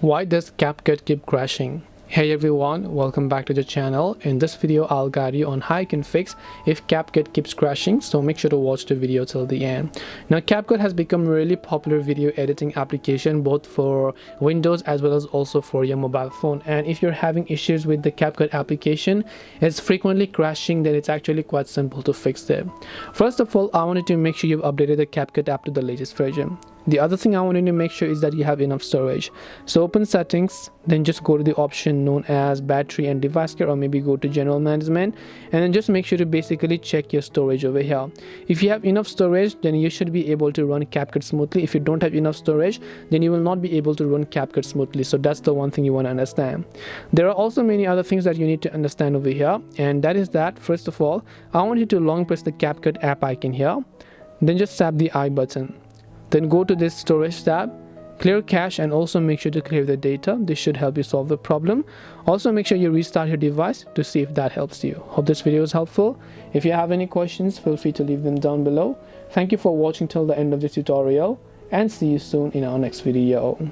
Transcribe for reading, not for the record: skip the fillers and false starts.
Why does CapCut keep crashing? Hey everyone, welcome back to the channel. In this video, I'll guide you on how you can fix if CapCut keeps crashing, so make sure to watch the video till the end. Now, CapCut has become a really popular video editing application both for Windows as well as also for your mobile phone. And if you're having issues with the CapCut application, it's frequently crashing, then it's actually quite simple to fix it. First of all, I wanted to make sure you've updated the CapCut app to the latest version. The other thing I wanted to make sure is that you have enough storage. So open settings, then just go to the option known as battery and device care, or maybe go to general management, and then just make sure to basically check your storage over here. If you have enough storage, then you should be able to run CapCut smoothly. If you don't have enough storage, then you will not be able to run CapCut smoothly. So that's the one thing you want to understand. There are also many other things that you need to understand over here, and that is that first of all, I want you to long press the CapCut app icon here, then just tap the I button. Then go to this storage tab, clear cache, and also make sure to clear the data. This should help you solve the problem. Also make sure you restart your device to see if that helps you. Hope this video is helpful. If you have any questions, feel free to leave them down below. Thank you for watching till the end of this tutorial, and see you soon in our next video.